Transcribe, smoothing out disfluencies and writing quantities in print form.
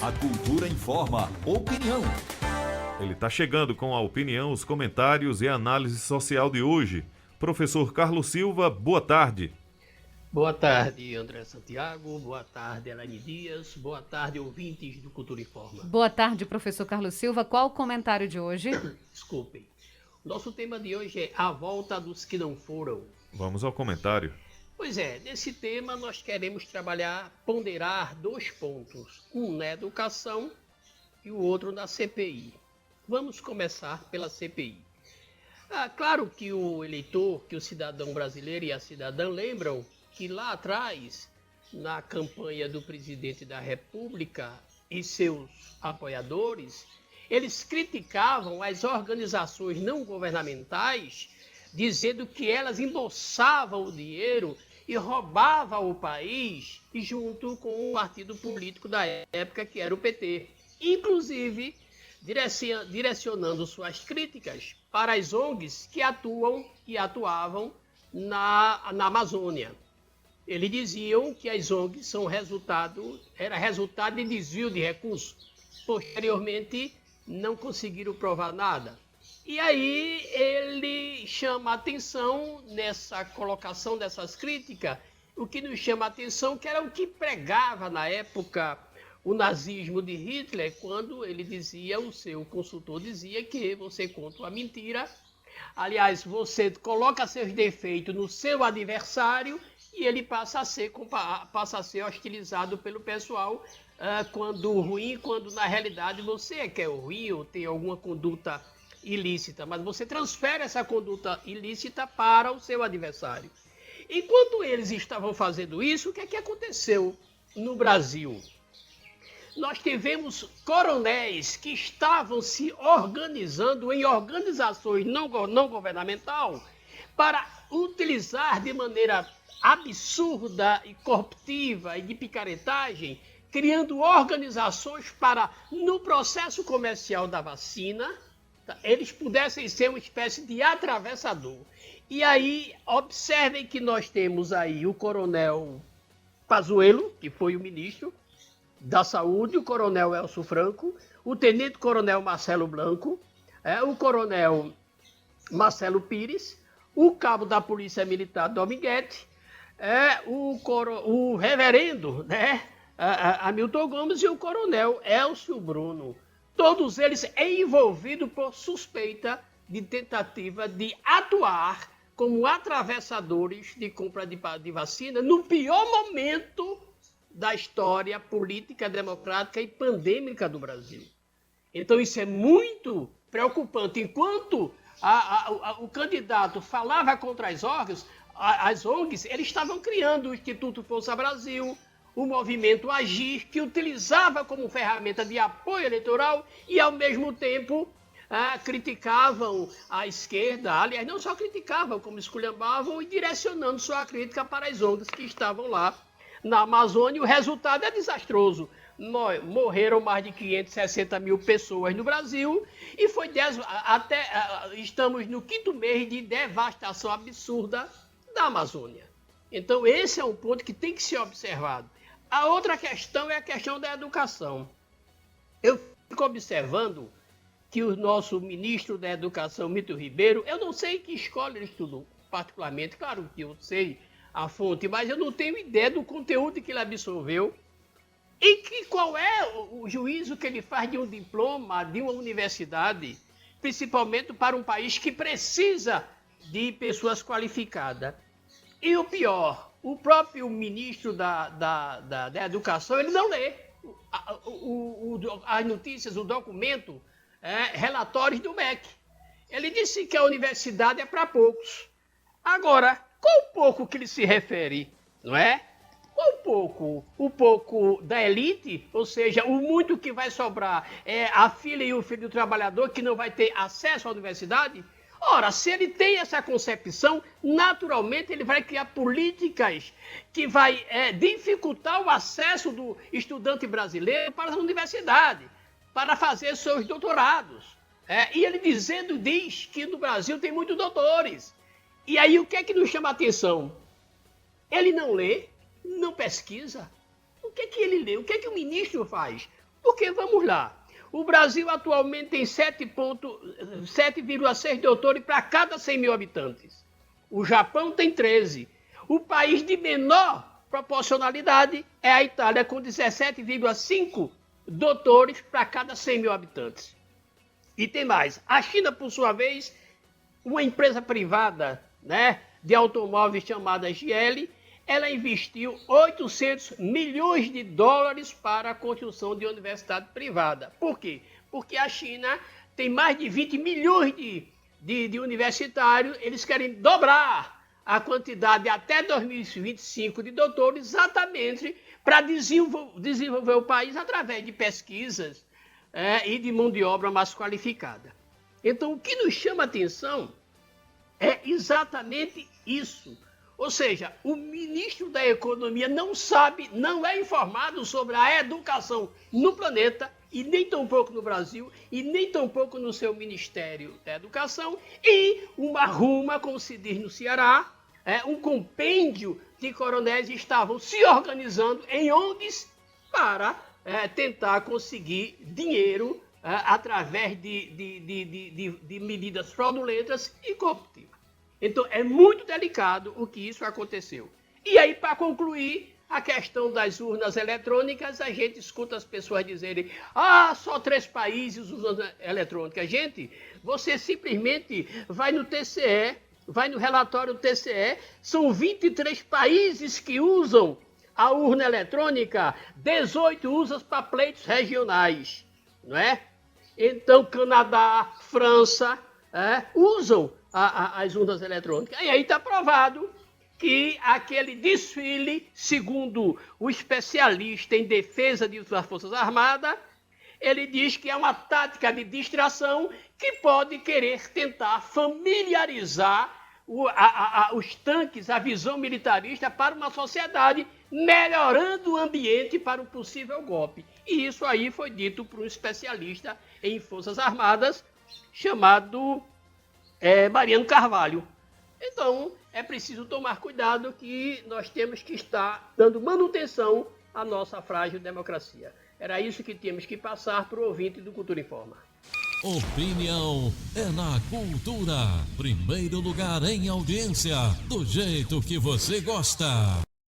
A cultura informa. Opinião. Ele está chegando com a opinião, os comentários e a análise social de hoje. Professor Carlos Silva, boa tarde. Boa tarde, André Santiago. Boa tarde, Elaine Dias. Boa tarde, ouvintes do Cultura Informa. Boa tarde, professor Carlos Silva. Qual o comentário de hoje? Desculpem. Nosso tema de hoje é a volta dos que não foram. Vamos ao comentário. Pois é, nesse tema nós queremos ponderar 2 pontos. Um na educação e o outro na CPI. Vamos começar pela CPI. Claro que o eleitor, que o cidadão brasileiro e a cidadã lembram que lá atrás, na campanha do presidente da República e seus apoiadores, eles criticavam as organizações não governamentais, dizendo que elas embolsavam o dinheiro e roubavam o país, junto com o partido político da época, que era o PT. Inclusive, direcionando suas críticas para as ONGs que atuam e atuavam na Amazônia. Eles diziam que as ONGs era resultado de desvio de recursos. Posteriormente, não conseguiram provar nada. E aí ele chama a atenção nessa colocação dessas críticas, o que nos chama a atenção que era o que pregava na época o nazismo de Hitler, quando ele dizia, o seu consultor dizia que você conta uma mentira, aliás, você coloca seus defeitos no seu adversário e ele passa a ser hostilizado pelo pessoal quando ruim, quando na realidade você é que é ruim ou tem alguma conduta ilícita, mas você transfere essa conduta ilícita para o seu adversário. Enquanto eles estavam fazendo isso, o que é que aconteceu no Brasil? Nós tivemos coronéis que estavam se organizando em organizações não governamental para utilizar de maneira absurda e corruptiva e de picaretagem, criando organizações para, no processo comercial da vacina, eles pudessem ser uma espécie de atravessador. E aí, observem que nós temos aí o coronel Pazuello, que foi o ministro da Saúde, o coronel Elcio Franco, o tenente-coronel Marcelo Blanco, o coronel Marcelo Pires, o cabo da Polícia Militar Dominguete, o reverendo Hamilton Gomes e o coronel Elcio Bruno. Todos eles envolvidos por suspeita de tentativa de atuar como atravessadores de compra de vacina no pior momento da história política, democrática e pandêmica do Brasil. Então isso é muito preocupante. Enquanto o candidato falava contra as ONGs, eles estavam criando o Instituto Força Brasil, o movimento Agir, que utilizava como ferramenta de apoio eleitoral e, ao mesmo tempo, criticavam a esquerda. Aliás, não só criticavam, como esculhambavam e direcionando sua crítica para as ONGs que estavam lá na Amazônia. O resultado é desastroso. Morreram mais de 560 mil pessoas no Brasil e estamos no 5º mês de devastação absurda da Amazônia. Então, esse é um ponto que tem que ser observado. A outra questão é a questão da educação. Eu fico observando que o nosso ministro da Educação, Milton Ribeiro, eu não sei que escola ele estudou particularmente, claro que eu sei a fonte, mas eu não tenho ideia do conteúdo que ele absorveu e qual é o juízo que ele faz de um diploma de uma universidade, principalmente para um país que precisa de pessoas qualificadas. E o pior, o próprio ministro da Educação, ele não lê as notícias, o documento, relatórios do MEC. Ele disse que a universidade é para poucos. Agora, qual o pouco que ele se refere, não é? Qual o pouco? O pouco da elite, ou seja, o muito que vai sobrar é a filha e o filho do trabalhador que não vai ter acesso à universidade? Ora, se ele tem essa concepção, naturalmente ele vai criar políticas que vai dificultar o acesso do estudante brasileiro para a universidade, para fazer seus doutorados. E ele diz que no Brasil tem muitos doutores. E aí o que é que nos chama a atenção? Ele não lê, não pesquisa. O que é que ele lê? O que é que o ministro faz? Porque, vamos lá, o Brasil atualmente tem 7,6 doutores para cada 100 mil habitantes. O Japão tem 13. O país de menor proporcionalidade é a Itália, com 17,5 doutores para cada 100 mil habitantes. E tem mais. A China, por sua vez, uma empresa privada, né, de automóveis chamada GL, ela investiu 800 milhões de dólares para a construção de universidade privada. Por quê? Porque a China tem mais de 20 milhões de universitários, eles querem dobrar a quantidade até 2025 de doutores, exatamente para desenvolver o país através de pesquisas e de mão de obra mais qualificada. Então, o que nos chama a atenção é exatamente isso. Ou seja, o ministro da Economia não sabe, não é informado sobre a educação no planeta, e nem tampouco no Brasil, e nem tampouco no seu Ministério da Educação, e uma ruma, como se diz no Ceará, um compêndio de coronéis estavam se organizando em ONGs para tentar conseguir dinheiro através de medidas fraudulentas e corruptivas. Então, é muito delicado o que isso aconteceu. E aí, para concluir, a questão das urnas eletrônicas, a gente escuta as pessoas dizerem: só 3 países usam urnas eletrônicas. Gente, você simplesmente vai no TCE, vai no relatório do TCE, são 23 países que usam a urna eletrônica, 18 usam para pleitos regionais, não é? Então, Canadá, França, usam as urnas eletrônicas. E aí está provado que aquele desfile, segundo o especialista em defesa das Forças Armadas, ele diz que é uma tática de distração que pode querer tentar familiarizar os tanques, a visão militarista para uma sociedade, melhorando o ambiente para um possível golpe. E isso aí foi dito por um especialista em Forças Armadas, chamado Mariano Carvalho. Então, é preciso tomar cuidado, que nós temos que estar dando manutenção à nossa frágil democracia. Era isso que temos que passar para o ouvinte do Cultura Informa. Opinião é na Cultura. Primeiro lugar em audiência, do jeito que você gosta.